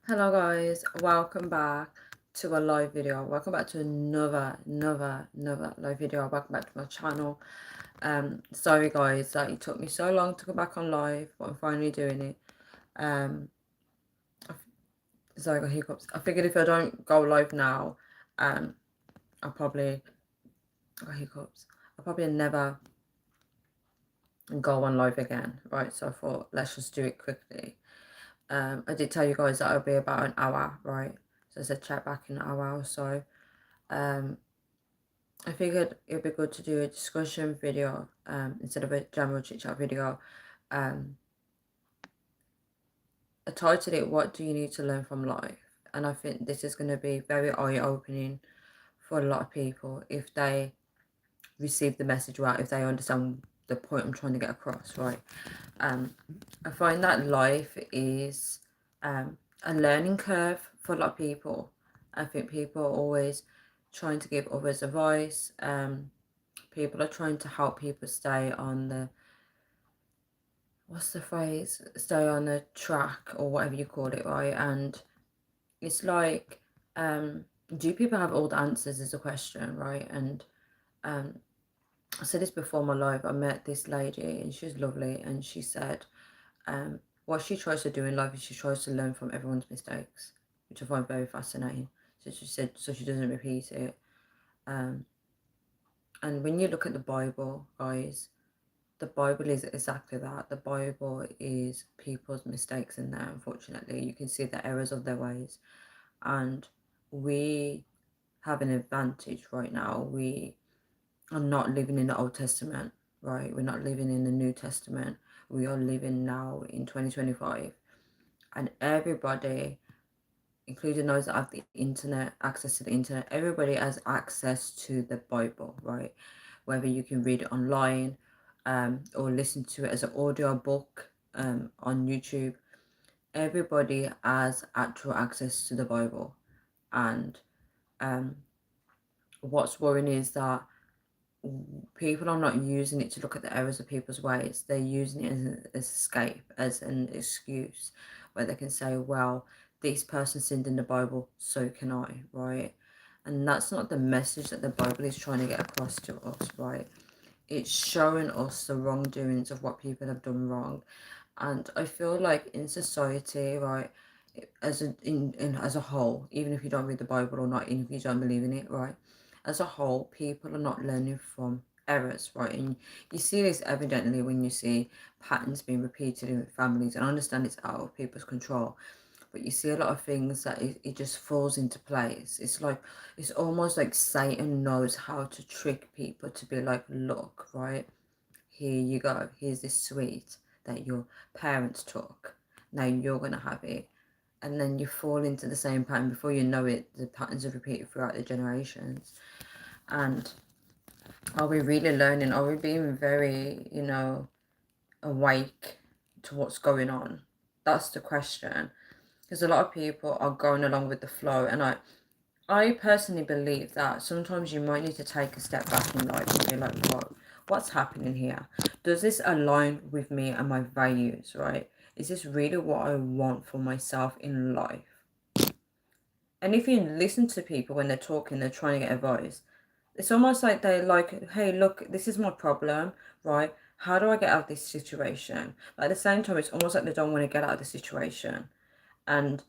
Hello guys, welcome back to a live video. Welcome back to another live video. Welcome back to my channel. Sorry guys that it took me so long to go back on live, but I'm finally doing it. Um, sorry, I got hiccups. I figured if I don't go live now, I'll probably I got hiccups. I'll probably never go on live again, right? So I thought let's just do it quickly. I did tell you guys that it'll be about an hour, right? So I said chat back in an hour or so. Um, I figured it'd be good to do a discussion video instead of a general chit chat video. Um, I titled it "What Do You Need to Learn from Life?" and I think this is going to be very eye opening for a lot of people if they receive the message right, if they understand the point I'm trying to get across, right? I find that life is a learning curve for a lot of people. I think people are always trying to give others advice. People are trying to help people stay on the, what's the phrase, stay on the track or whatever you call it, right? And it's like, do people have all the answers is a question, right? And I said this before my life. I met this lady and she was lovely, and she said what she tries to do in life is she tries to learn from everyone's mistakes, which I find very fascinating. So she said, so she doesn't repeat it. um and when you look at the Bible, guys, the Bible is exactly that. The Bible is people's mistakes in there, unfortunately. You can see the errors of their ways. And we have an advantage right now. We are not living in the Old Testament, right? We're not living in the New Testament. We are living now in 2025. And everybody, including those that have the internet, access to the internet, everybody has access to the Bible, right? Whether you can read it online, or listen to it as an audio book on YouTube, everybody has actual access to the Bible. And what's worrying is that people are not using it to look at the errors of people's ways. They're using it as an escape, as an excuse, where they can say, well, this person sinned in the Bible, so can I, right? And that's not the message that the Bible is trying to get across to us, right? It's showing us the wrongdoings of what people have done wrong. And I feel like in society, right, as a whole, even if you don't read the Bible or not, even if you don't believe in it, right, as a whole, people are not learning from errors, right? And you see this evidently when you see patterns being repeated in families. And I understand it's out of people's control, but you see a lot of things that it just falls into place. It's like, it's almost like Satan knows how to trick people to be like, look, right, here you go, here's this sweet that your parents took, now you're gonna have it. And then you fall into the same pattern. Before you know it, the patterns are repeated throughout the generations. And are we really learning? Are we being very, awake to what's going on? That's the question. Because a lot of people are going along with the flow. And I personally believe that sometimes you might need to take a step back in life and be like, what's happening here? Does this align with me and my values, right? Is this really what I want for myself in life? And if you listen to people when they're talking, they're trying to get advice, it's almost like they're like, hey, look, this is my problem, right? How do I get out of this situation? But at the same time, it's almost like they don't want to get out of the situation. And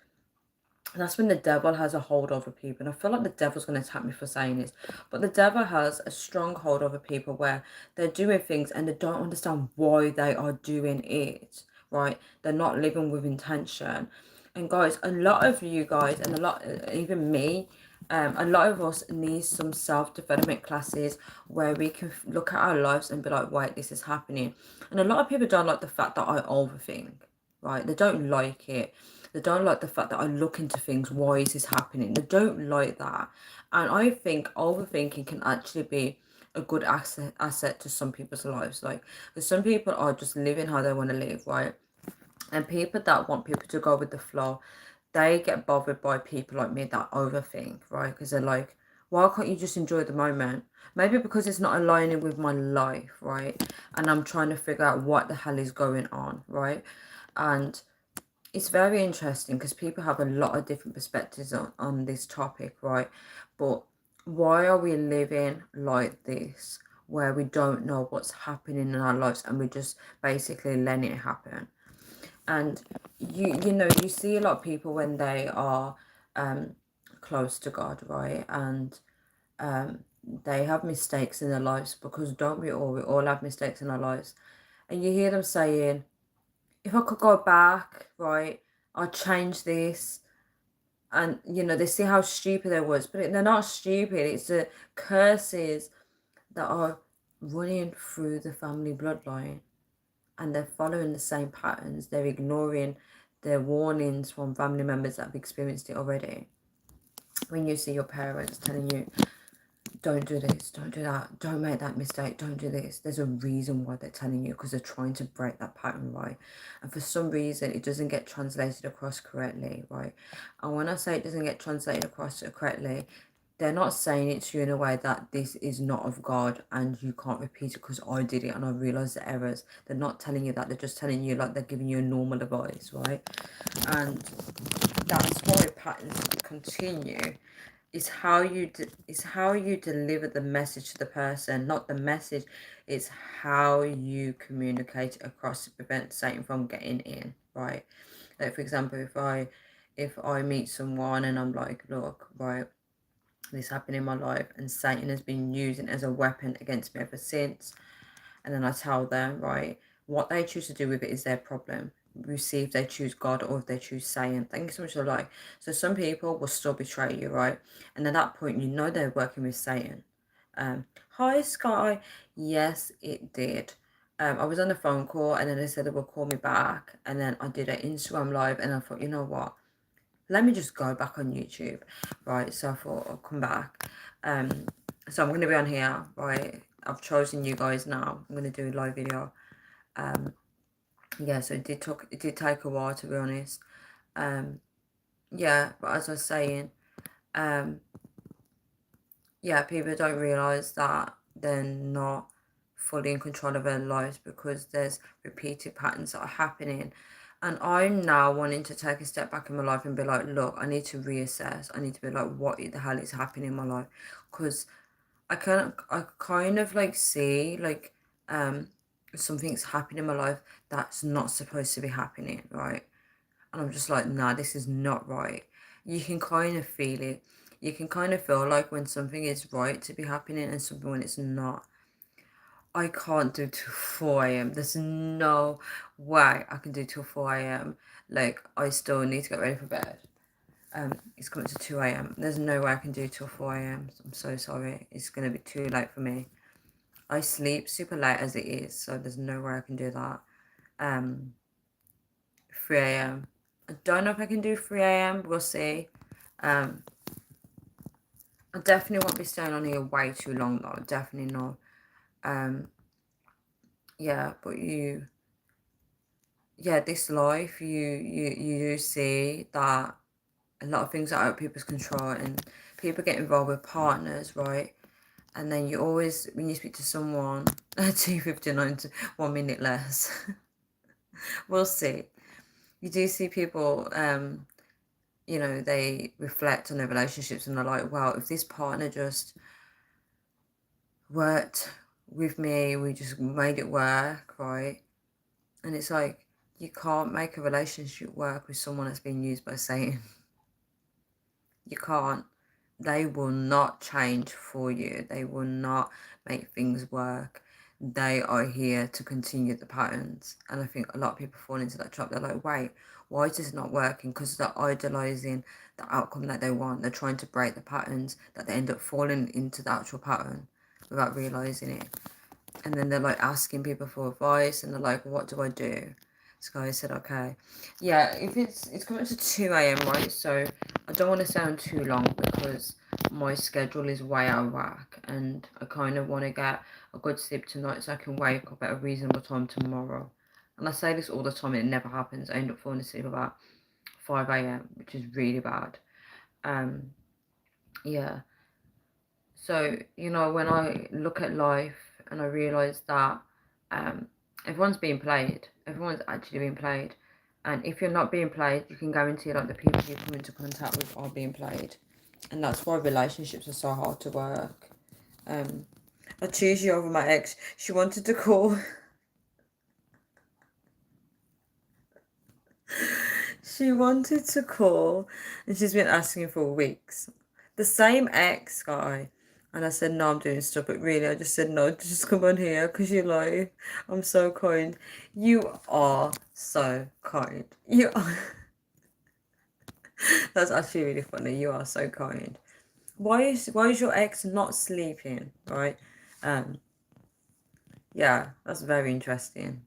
that's when the devil has a hold over people. And I feel like the devil's going to attack me for saying this, but the devil has a strong hold over people where they're doing things and they don't understand why they are doing it, right? They're not living with intention. And guys, a lot of you guys, and a lot, even me, a lot of us need some self-development classes where we can look at our lives and be like, wait, this is happening. And a lot of people don't like the fact that I overthink, right? They don't like it. They don't like the fact that I look into things. Why is this happening? They don't like that. And I think overthinking can actually be a good asset to some people's lives. Like, because some people are just living how they want to live, right? And people that want people to go with the flow, they get bothered by people like me that overthink, right? Because they're like, why can't you just enjoy the moment? Maybe because it's not aligning with my life, right? And I'm trying to figure out what the hell is going on, right? And it's very interesting because people have a lot of different perspectives on this topic, right? But why are we living like this, where we don't know what's happening in our lives and we just basically letting it happen? And you see a lot of people when they are close to God, right? And they have mistakes in their lives, because don't we all? We all have mistakes in our lives. And you hear them saying, if I could go back, right, I'd change this. And, they see how stupid they was. But they're not stupid. It's the curses that are running through the family bloodline. And they're following the same patterns. They're ignoring their warnings from family members that have experienced it already. When you see your parents telling you, don't do this, don't do that, don't make that mistake, don't do this, there's a reason why they're telling you, because they're trying to break that pattern, right? And for some reason it doesn't get translated across correctly, right? And when I say it doesn't get translated across correctly, they're not saying it to you in a way that this is not of God and you can't repeat it because I did it and I realised the errors. They're not telling you that. They're just telling you like they're giving you a normal advice, right? And that's why patterns continue. Is how you deliver the message to the person, not the message. It's how you communicate across to prevent Satan from getting in, right? Like, for example, if I meet someone and I'm like, look, right, this happened in my life and Satan has been using it as a weapon against me ever since, and then I tell them, right, what they choose to do with it is their problem. We see if they choose God or if they choose Satan. Thank you so much for the like. So some people will still betray you, right? And at that point, you know they're working with Satan. Hi, Sky. Yes, it did. I was on a phone call and then they said they would call me back. And then I did an Instagram live and I thought, you know what? Let me just go back on YouTube, right? So I thought I'll come back. So I'm going to be on here, right? I've chosen you guys now. I'm going to do a live video. Yeah, so it did take a while, to be honest. Yeah, but as I was saying, yeah, people don't realise that they're not fully in control of their lives because there's repeated patterns that are happening. And I'm now wanting to take a step back in my life and be like, look, I need to reassess. I need to be like, what the hell is happening in my life? Because I kind of like see like something's happening in my life that's not supposed to be happening, right? And I'm just like, nah, this is not right. You can kind of feel it. You can kind of feel like when something is right to be happening and something when it's not. I can't do till 4 a.m. There's no way I can do till 4 a.m. Like, I still need to get ready for bed. It's coming to 2 a.m. There's no way I can do till 4 a.m. I'm so sorry. It's going to be too late for me. I sleep super late as it is, so there's no way I can do that. 3 a.m. I don't know if I can do 3 a.m. We'll see. I definitely won't be staying on here way too long though. Definitely not. Yeah, but this life, you do see that a lot of things are out of people's control and people get involved with partners, right? And then you always, when you speak to someone, 2:59 to 1 minute less. We'll see. You do see people, they reflect on their relationships and they're like, wow, if this partner just worked with me, we just made it work, right? And it's like, you can't make a relationship work with someone that's been used by Satan. You can't. They will not change for you. They will not make things work. They are here to continue the patterns. And I think a lot of people fall into that trap. They're like, wait, why is this not working? Because they're idolizing the outcome that they want. They're trying to break the patterns that they end up falling into the actual pattern without realizing it. And then they're like asking people for advice and they're like, what do I do? Sky said, okay. Yeah, if it's coming to 2 a.m, right? So I don't want to sound too long because my schedule is way out of whack and I kind of want to get a good sleep tonight so I can wake up at a reasonable time tomorrow. And I say this all the time and it never happens. I end up falling asleep about 5 a.m, which is really bad. Yeah. So, when I look at life and I realise that everyone's being played, everyone's actually being played. And if you're not being played, you can guarantee like the people you come into contact with are being played. And that's why relationships are so hard to work. I choose you over my ex. She wanted to call. She wanted to call and she's been asking for weeks. The same ex guy. And I said, no, I'm doing stuff. But really, I just said, no, just come on here because you like, I'm so kind. You are so kind. You are. That's actually really funny. You are so kind. Why is your ex not sleeping? Right? Yeah, that's very interesting.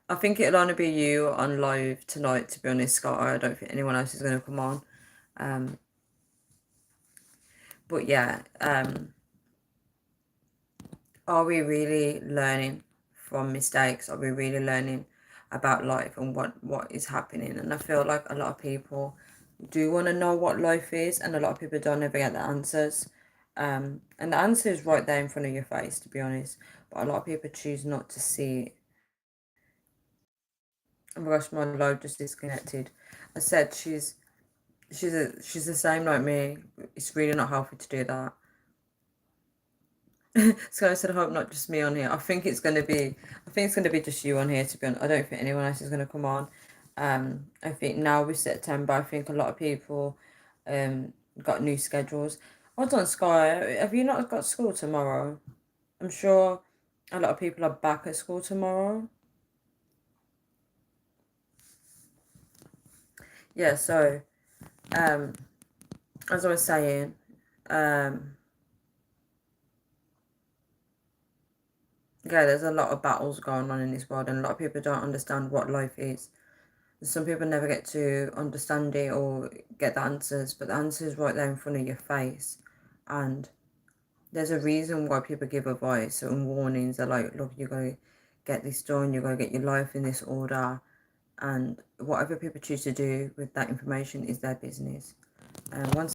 I think it'll only be you on live tonight, to be honest, Scott. I don't think anyone else is going to come on. But yeah, are we really learning from mistakes? Are we really learning about life and what is happening? And I feel like a lot of people do want to know what life is, and a lot of people don't ever get the answers. And the answer is right there in front of your face, to be honest. But a lot of people choose not to see it. Oh my gosh, my load just disconnected. I said she's the same like me. It's really not healthy to do that. So I said, I hope not just me on here. I think it's gonna be just you on here, to be honest. I don't think anyone else is gonna come on. I think now with September, I think a lot of people got new schedules. Hold on, Sky, have you not got school tomorrow? I'm sure a lot of people are back at school tomorrow. Yeah, so as I was saying, yeah, there's a lot of battles going on in this world, and a lot of people don't understand what life is. Some people never get to understand it or get the answers, but the answer is right there in front of your face. And there's a reason why people give advice and warnings. They're like, look, you gotta get this done, you gotta get your life in this order. And whatever people choose to do with that information is their business. And once